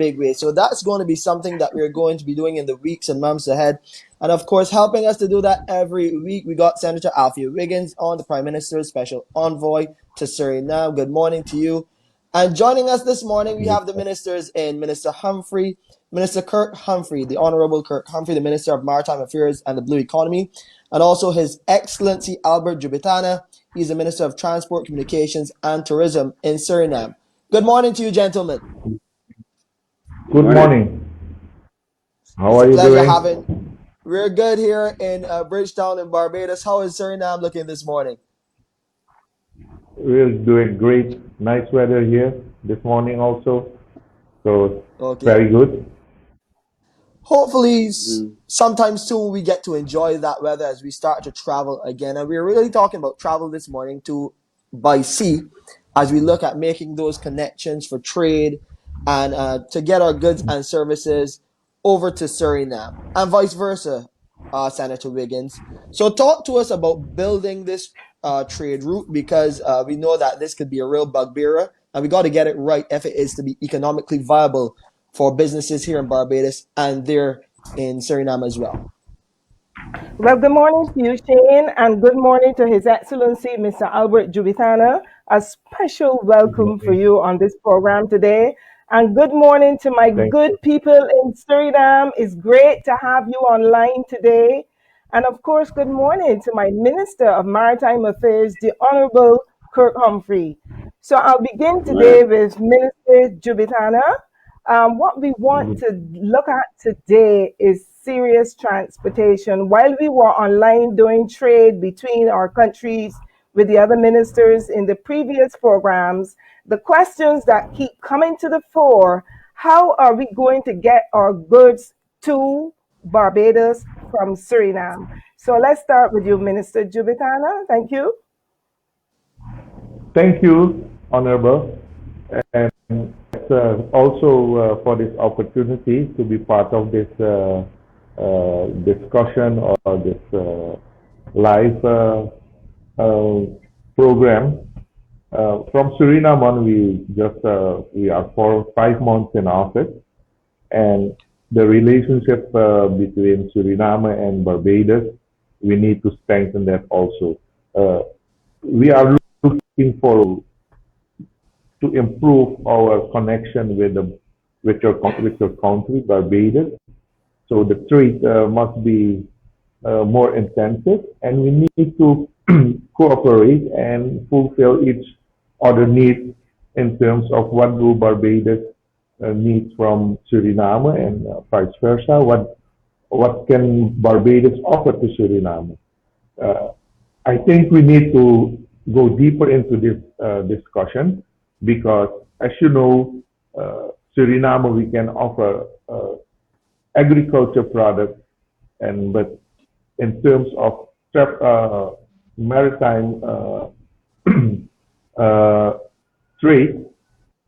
big way. So that's going to be something that we're going to be doing in the weeks and months ahead. And of course, helping us to do that every week, we got Senator Alphea Wiggins on, the Prime Minister's special envoy to Suriname. Good morning to you. And joining us this morning, we have the ministers in Minister Kirk Humphrey, the Honorable Kirk Humphrey, the Minister of Maritime Affairs and the Blue Economy, and also His Excellency Albert Jubitana. He's the Minister of Transport, Communications, and Tourism in Suriname. Good morning to you, gentlemen. Good morning. How It's are a you pleasure doing? having. We're good here in Bridgetown in Barbados. How is Suriname looking this morning? We're doing great. Nice weather here this morning also. So Okay. very good. Hopefully, sometime soon we get to enjoy that weather as we start to travel again. And we're really talking about travel this morning to by sea, as we look at making those connections for trade and to get our goods and services over to Suriname and vice versa, Senator Wiggins. So, talk to us about building this trade route because we know that this could be a real bugbearer and we got to get it right if it is to be economically viable for businesses here in Barbados and there in Suriname as well. Well, good morning to you, Shane, and good morning to His Excellency, Mr. Albert Jubithana. A special Good welcome for morning. you on this program today. And good morning to my Thank good you. people in Suriname. It's great to have you online today. And of course, good morning to my Minister of Maritime Affairs, the Honorable Kirk Humphrey. So I'll begin today with Minister Jubitana. What we want Good. to look at today is serious transportation. While we were online doing trade between our countries with the other ministers in the previous programs, the questions that keep coming to the fore: how are we going to get our goods to Barbados from Suriname? So let's start with you, Minister Jubitana. Thank you. Thank you, Honorable. And also for this opportunity to be part of this discussion or this live uh, program. From Suriname on, we are for 5 months in office, and the relationship between Suriname and Barbados, we need to strengthen that also. Uh, we are looking for to improve our connection with your country, Barbados. So the trade must be more intensive, and we need to cooperate and fulfill each other needs in terms of what do Barbados needs from Suriname and vice versa. What can Barbados offer to Suriname? Uh, I think we need to go deeper into this discussion because, as you know, Suriname we can offer agriculture products, and but in terms of maritime uh, trade,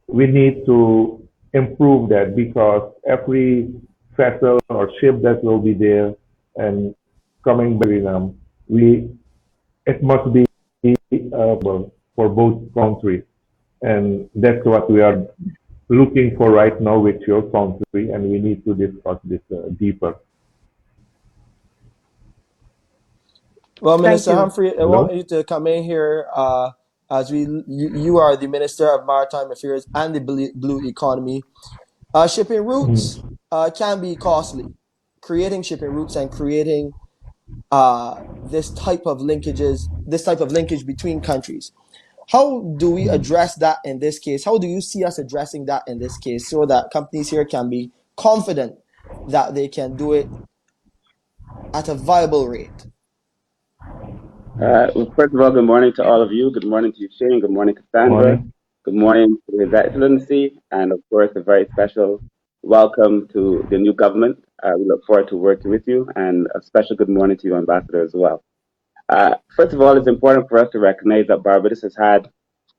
we need to improve that because every vessel or ship that will be there and coming by Suriname, we it must be for both countries, and that's what we are looking for right now with your country, and we need to discuss this deeper. Well, Thank Minister you. Humphrey, I want Hello? you to come in here as you are the Minister of Maritime Affairs and the Blue Economy. Shipping routes Mm. can be costly. Creating shipping routes and creating this type of linkage between countries. How do we address that in this case? How do you see us addressing that in this case so that companies here can be confident that they can do it at a viable rate? Well, first of all, good morning to all of you. Good morning to you, Shane. Good morning, Cassandra. Morning. Good morning to His Excellency. And of course, a very special welcome to the new government. We look forward to working with you. And a special good morning to you, Ambassador, as well. First of all, it's important for us to recognize that Barbados has had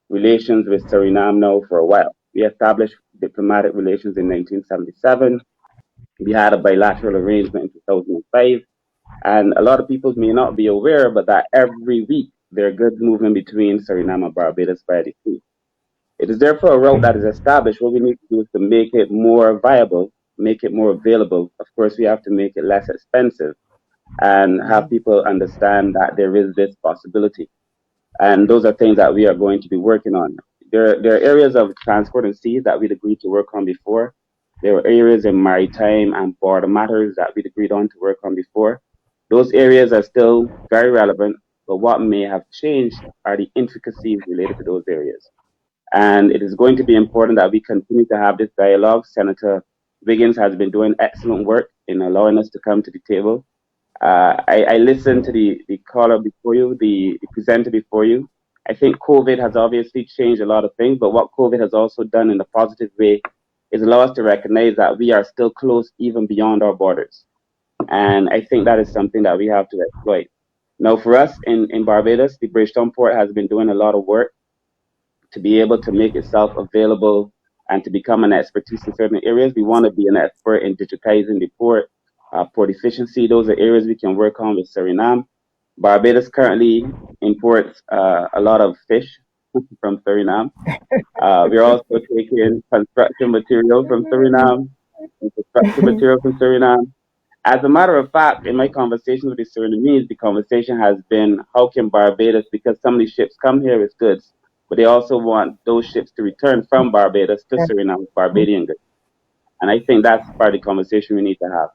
relations with Suriname now for a while. We established diplomatic relations in 1977. We had a bilateral arrangement in 2005. And a lot of people may not be aware, but that every week there are goods moving between Suriname and Barbados by the sea. It is therefore a route that is established. What we need to do is to make it more viable, make it more available. Of course, we have to make it less expensive and have people understand that there is this possibility. And those are things that we are going to be working on. There are areas of transport and sea that we'd agreed to work on before. There were areas in maritime and border matters that we'd agreed on to work on before. Those areas are still very relevant, but what may have changed are the intricacies related to those areas. And it is going to be important that we continue to have this dialogue. Senator Wiggins has been doing excellent work in allowing us to come to the table. I listened to the caller before you, the presenter before you. I think COVID has obviously changed a lot of things, but what COVID has also done in a positive way is allow us to recognize that we are still close even beyond our borders. And I think that is something that we have to exploit. Now, for us in Barbados, the Bridgetown Port has been doing a lot of work to be able to make itself available and to become an expertise in certain areas. We want to be an expert in digitizing the port, port efficiency. Those are areas we can work on with Suriname. Barbados currently imports a lot of fish from Suriname. We're also taking construction material from Suriname, construction material from Suriname. As a matter of fact, in my conversations with the Surinamese, the conversation has been, how can Barbados, because some of these ships come here with goods, but they also want those ships to return from Barbados to Suriname with Barbadian goods. And I think that's part of the conversation we need to have.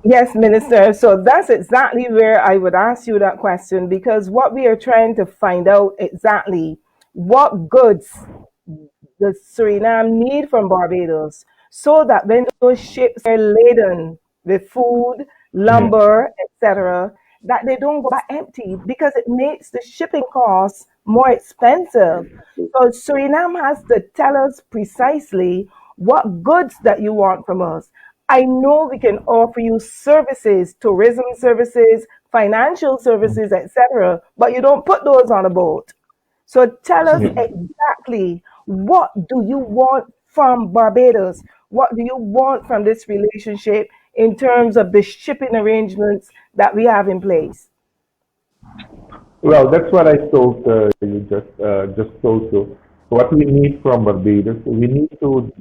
Yes, Minister. So that's exactly where I would ask you that question, because what we are trying to find out exactly what goods the Suriname need from Barbados, so that when those ships are laden with food, lumber, etc., that they don't go back empty, because it makes the shipping costs more expensive. So Suriname has to tell us precisely what goods that you want from us. I know we can offer you services, tourism services, financial services, etc., but you don't put those on a boat. So tell us exactly, what do you want from Barbados? What do you want from this relationship in terms of the shipping arrangements that we have in place? Well, that's what I told you just told you. What we need from Barbados, we need to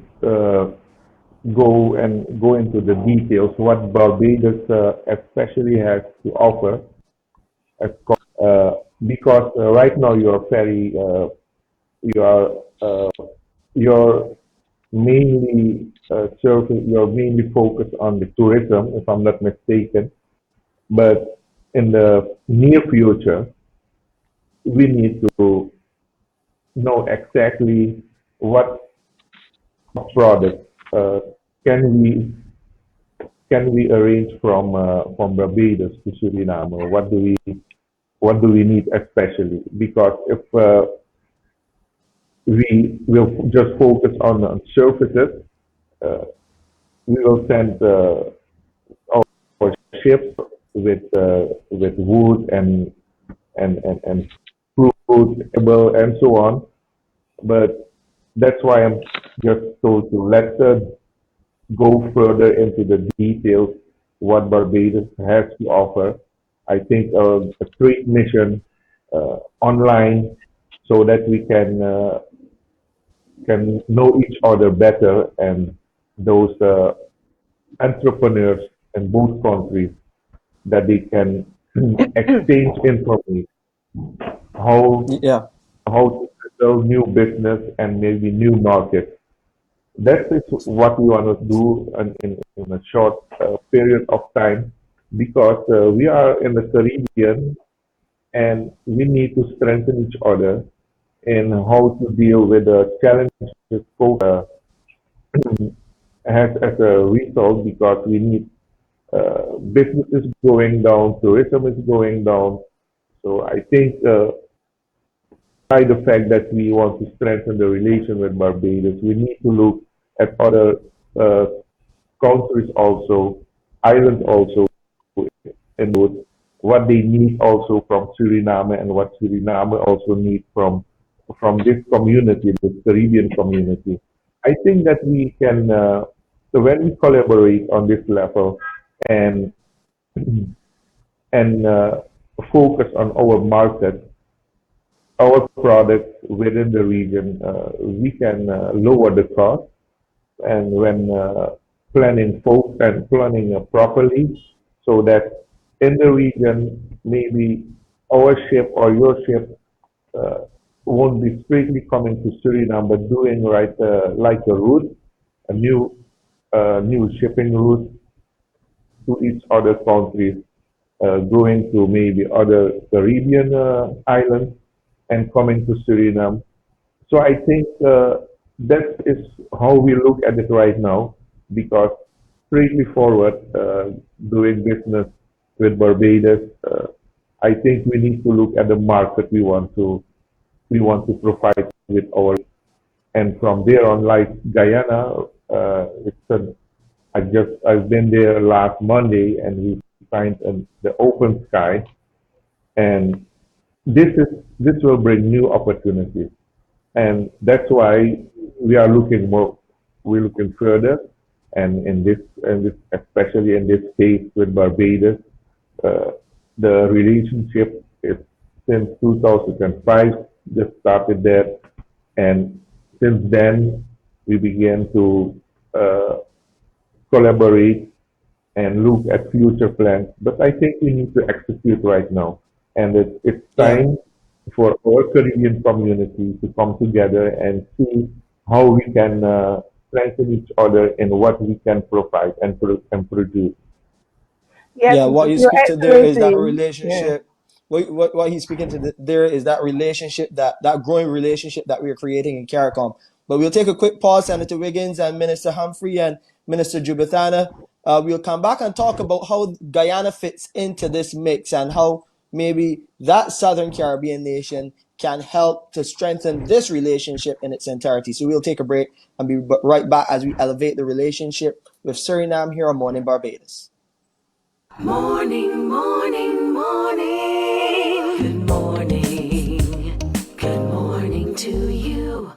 go into the details. What Barbados especially has to offer, as because right now you are you're mainly you're mainly focused on the tourism, if I'm not mistaken. But in the near future, we need to know exactly what products can we arrange from Barbados to Suriname? What do we need especially? Because if we will just focus on services, we will send our ships with wood and fruit, and so on. But that's why I'm just told to let's go further into the details what Barbados has to offer. I think a trade mission online so that we can know each other better, and those entrepreneurs in both countries, that they can exchange information how Yeah. how to settle new business and maybe new markets. That is what we want to do in a short period of time, because we are in the Caribbean and we need to strengthen each other in how to deal with the challenges COVID has as a result, because we need business is going down, tourism is going down. So I think by the fact that we want to strengthen the relation with Barbados, we need to look at other uh, countries also, islands also, and what they need also from Suriname, and what Suriname also needs from this community, this Caribbean community. I think that we can, so when we collaborate on this level and and focus on our market, our products within the region, we can lower the cost. And when planning folks and planning properly, so that in the region, maybe our ship or your ship uh, won't be strictly coming to Suriname, but doing right like a route, a new shipping route to each other countries, going to maybe other Caribbean islands and coming to Suriname. So I think that is how we look at it right now, because straightly forward, doing business with Barbados, I think we need to look at the market we want to provide with our, and from there on, like Guyana, I've been there last Monday, and we signed the open sky, and this will bring new opportunities, and that's why we are looking more, we're looking further, and in this especially in this case with Barbados, uh, the relationship is since 2005, just started there, and since then we began to uh, collaborate and look at future plans. But I think we need to execute right now. And it's Yeah. time for our Caribbean community to come together and see how we can strengthen each other in what we can provide and produce. Yes, Yeah, what you Your speak to there is that Excellency. Yeah. relationship. What he's speaking to there is that relationship, that growing relationship that we are creating in CARICOM. But we'll take a quick pause, Senator Wiggins and Minister Humphrey and Minister Jubithana. We'll come back and talk about how Guyana fits into this mix and how maybe that Southern Caribbean nation can help to strengthen this relationship in its entirety. So we'll take a break and be right back as we elevate the relationship with Suriname here on Morning Barbados. Morning, morning, morning. Good morning. Good morning to you.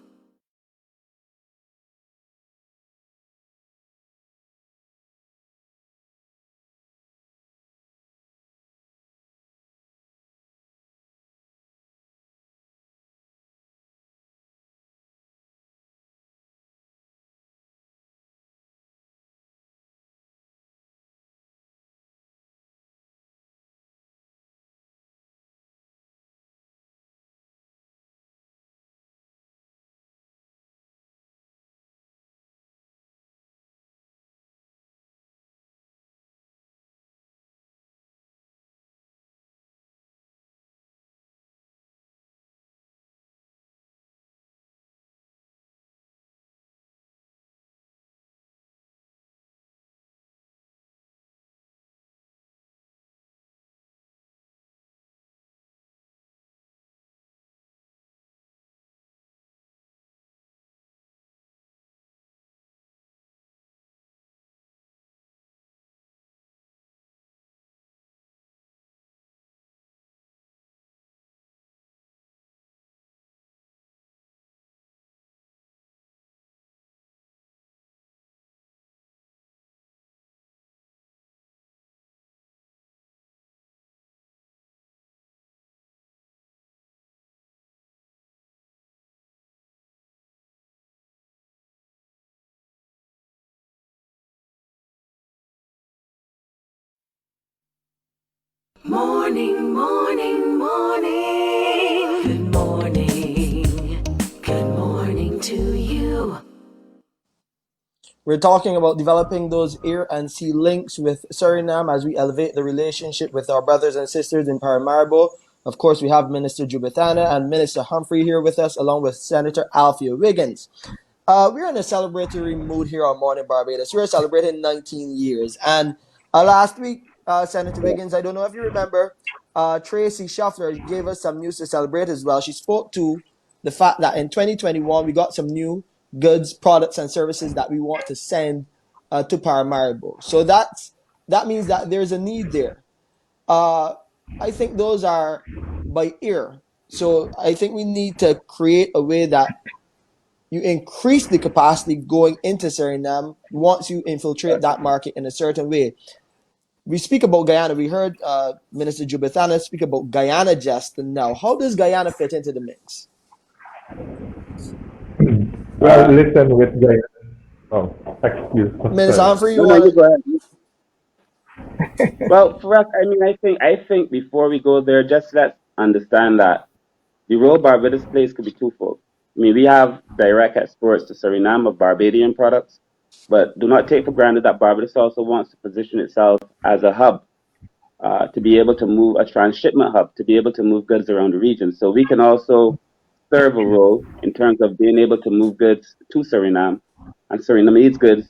Morning, morning, morning. Good morning. Good morning to you. We're talking about developing those air and sea links with Suriname as we elevate the relationship with our brothers and sisters in Paramaribo. Of course, we have Minister Jubithana and Minister Humphrey here with us, along with Senator Alphea Wiggins. We're in a celebratory mood here on Morning Barbados. We're celebrating 19 years. And last week, Senator Wiggins, I don't know if you remember, Tracy Shuffler gave us some news to celebrate as well. She spoke to the fact that in 2021, we got some new goods, products, and services that we want to send to Paramaribo. So that means that there's a need there. Uh, I think those are by ear. So I think we need to create a way that you increase the capacity going into Suriname once you infiltrate that market in a certain way. we speak about Guyana. We heard Minister Jubithana speak about Guyana just now. How does Guyana fit into the mix? Well, listen with Guyana. Oh, excuse me. Minister Sorry. Humphrey, No, you no, you want go ahead. Well, for us, I mean, I think before we go there, just let's understand that the role Barbados plays could be twofold. I mean, we have direct exports to Suriname of Barbadian products, but do not take for granted that Barbados also wants to position itself as a hub, to be able to move, a transshipment hub, to be able to move goods around the region. So we can also serve a role in terms of being able to move goods to Suriname and Surinamese goods.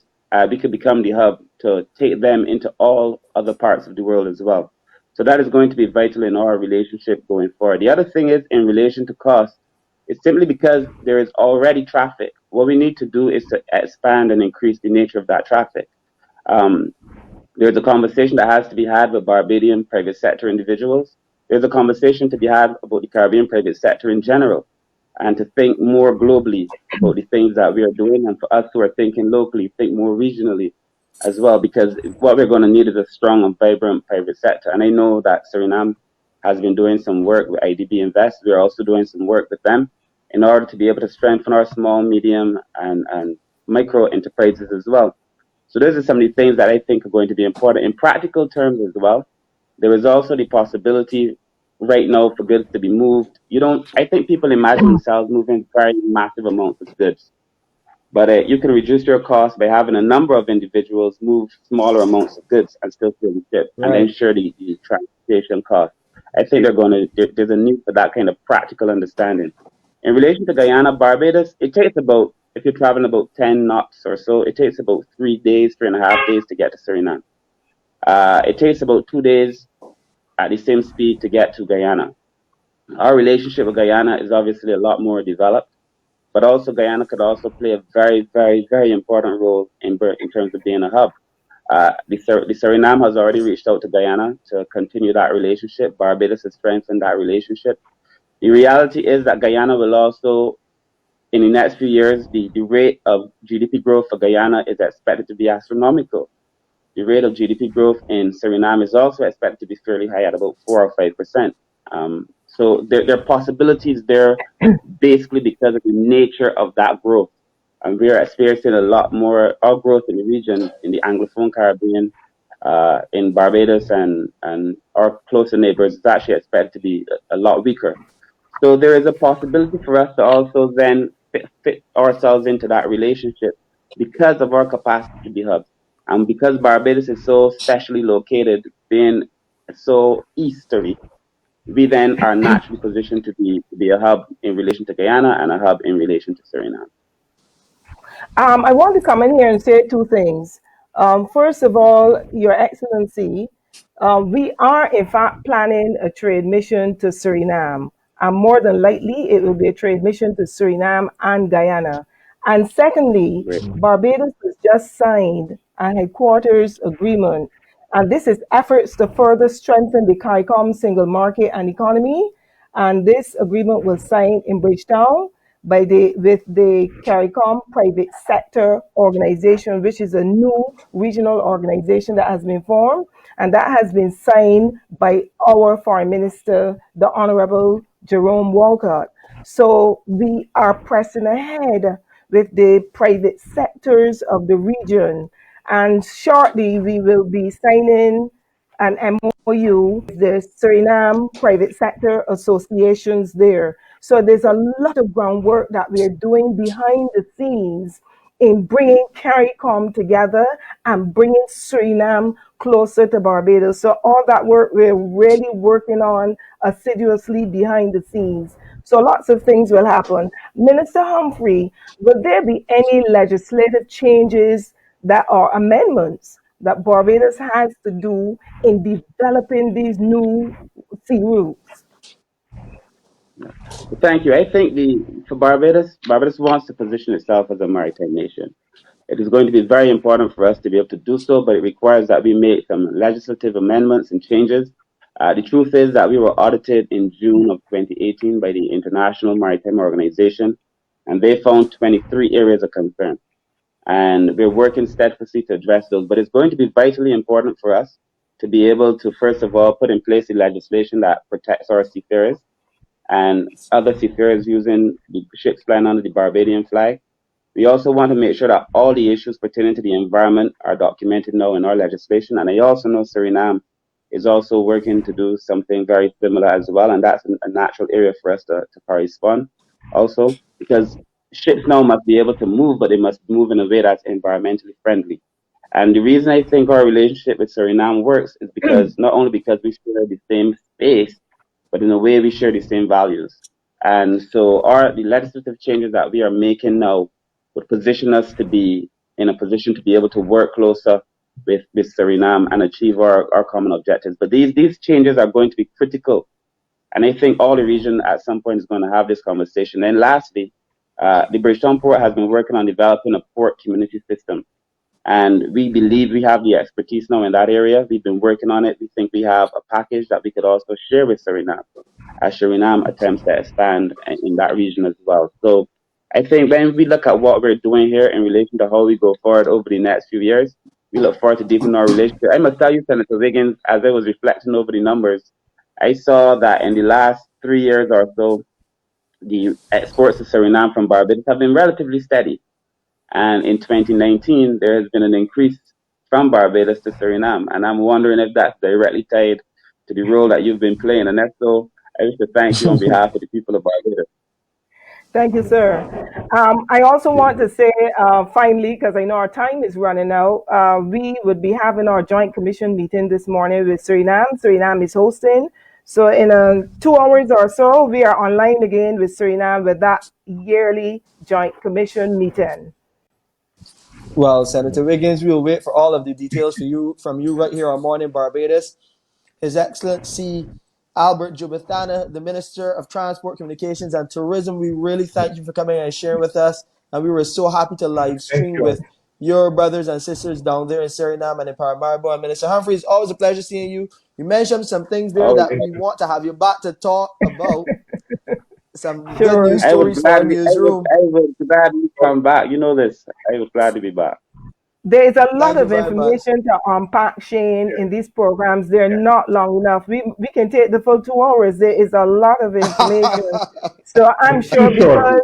We could become the hub to take them into all other parts of the world as well. So that is going to be vital in our relationship going forward. The other thing is in relation to cost, it's simply because there is already traffic. What we need to do is to expand and increase the nature of that traffic. Um, there's a conversation that has to be had with Barbadian private sector individuals. There's a conversation to be had about the Caribbean private sector in general, and to think more globally about the things that we are doing. And for us who are thinking locally, think more regionally as well, because what we're going to need is a strong and vibrant private sector. And I know that Suriname has been doing some work with IDB Invest. We're also doing some work with them in order to be able to strengthen our small, medium, and micro enterprises as well. So those are some of the things that I think are going to be important in practical terms as well. There is also the possibility right now for goods to be moved. I think people imagine themselves moving very massive amounts of goods, but you can reduce your cost by having a number of individuals move smaller amounts of goods and still feel the ship and right? ensure the transportation cost. I think there's a need for that kind of practical understanding. In relation to Guyana, Barbados, it takes about, if you're traveling about 10 knots or so, it takes about 3 days, 3.5 days to get to Suriname. It takes about 2 days at the same speed to get to Guyana. Our relationship with Guyana is obviously a lot more developed, but also Guyana could also play a very, very, very important role in terms of being a hub. The Suriname has already reached out to Guyana to continue that relationship. Barbados has strengthened that relationship. The reality is that Guyana will also, in the next few years, the rate of GDP growth for Guyana is expected to be astronomical. The rate of GDP growth in Suriname is also expected to be fairly high at about 4 or 5%. So there are possibilities there basically because of the nature of that growth. And we are experiencing a lot more outgrowth in the region, in the Anglophone Caribbean, in Barbados and our closer neighbors. It's actually expected to be a lot weaker. So there is a possibility for us to also then fit ourselves into that relationship because of our capacity to be hubs. And because Barbados is so specially located, being so easterly, we then are naturally positioned to be a hub in relation to Guyana and a hub in relation to Suriname. I want to come in here and say two things. First of all, Your Excellency, we are in fact planning a trade mission to Suriname, and more than likely it will be a trade mission to Suriname and Guyana. And secondly, Great. Barbados has just signed a headquarters agreement, and this is efforts to further strengthen the CARICOM single market and economy. And this agreement was signed in Bridgetown with the CARICOM private sector organization, which is a new regional organization that has been formed, and that has been signed by our Foreign Minister, the Honorable Jerome Walcott. So we are pressing ahead with the private sectors of the region, and shortly we will be signing an MOU with the Suriname private sector associations there. So there's a lot of groundwork that we are doing behind the scenes in bringing CARICOM together and bringing Suriname closer to Barbados. So all that work we're really working on assiduously behind the scenes. So lots of things will happen. Minister Humphrey, will there be any legislative changes that are amendments that Barbados has to do in developing these new sea routes? Thank you. I think for Barbados wants to position itself as a maritime nation. It is going to be very important for us to be able to do so, but it requires that we make some legislative amendments and changes. The truth is that we were audited in June of 2018 by the International Maritime Organization, and they found 23 areas of concern. And we're working steadfastly to address those. But it's going to be vitally important for us to be able to, first of all, put in place the legislation that protects our seafarers and other seafarers using the ships flying under the Barbadian flag. We also want to make sure that all the issues pertaining to the environment are documented now in our legislation. And I also know Suriname is also working to do something very similar as well. And that's a natural area for us to correspond also, because ships now must be able to move, but they must move in a way that's environmentally friendly. And the reason I think our relationship with Suriname works is because not only because we share the same space, but in a way we share the same values. And so the legislative changes that we are making now would position us to be in a position to be able to work closer with Suriname and achieve our common objectives. But these changes are going to be critical. And I think all the region at some point is going to have this conversation. And lastly, the Bridgetown Port has been working on developing a port community system. And we believe we have the expertise now in that area. We've been working on it. We think we have a package that we could also share with Suriname as Suriname attempts to expand in that region as well. So I think when we look at what we're doing here in relation to how we go forward over the next few years, we look forward to deepening our relationship. I must tell you, Senator Wiggins, as I was reflecting over the numbers, I saw that in the last 3 years or so, the exports to Suriname from Barbados have been relatively steady. And in 2019, there has been an increase from Barbados to Suriname. And I'm wondering if that's directly tied to the role that you've been playing. And if so, I wish to thank you on behalf of the people of Barbados. Thank you, sir. I also want to say, finally, because I know our time is running out, we would be having our joint commission meeting this morning with Suriname. Suriname is hosting. So in 2 hours or so, we are online again with Suriname with that yearly joint commission meeting. Well, Senator Wiggins, we will wait for all of the details from you right here on Morning Barbados. His Excellency Albert Jubithana, the Minister of Transport, Communications and Tourism, we really thank you for coming and sharing with us. And we were so happy to live stream with your brothers and sisters down there in Suriname and in Paramaribo. And Minister Humphrey, it's always a pleasure seeing you. You mentioned some things there that we want to have you back to talk about. Some good Sure. news stories for our newsroom. I was glad to come back. You know this. I was glad to be back. There is a lot Thank you of very much. information to unpack, Shane, in these programs. They're not long enough. We can take the full 2 hours. There is a lot of information. So I'm sure because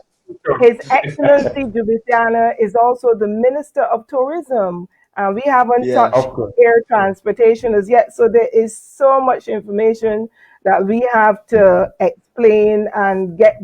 His Excellency Jubitana is also the Minister of Tourism. And we haven't Yeah. touched air transportation as yet. So there is so much information that we have to explain and get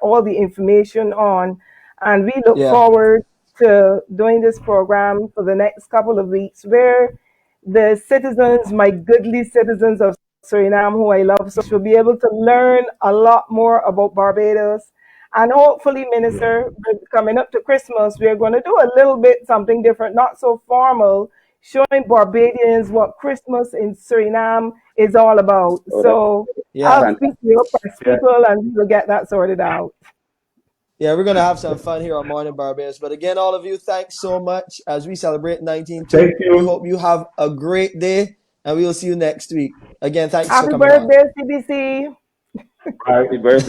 all the information on. And we look Yeah. forward to doing this program for the next couple of weeks where the citizens, my goodly citizens of Suriname, who I love, so will be able to learn a lot more about Barbados. And hopefully, Minister, coming up to Christmas, we're going to do a little bit something different, not so formal, showing Barbadians what Christmas in Suriname is all about. So Yeah. I'll speak to your press people and we'll get that sorted out. Yeah, we're going to have some fun here on Morning Barbados. But again, all of you, thanks so much as we celebrate 19-2. Thank you. We hope you have a great day, and we will see you next week. Again, thanks for Happy coming on. birthday, CBC. Bye. Happy birthday.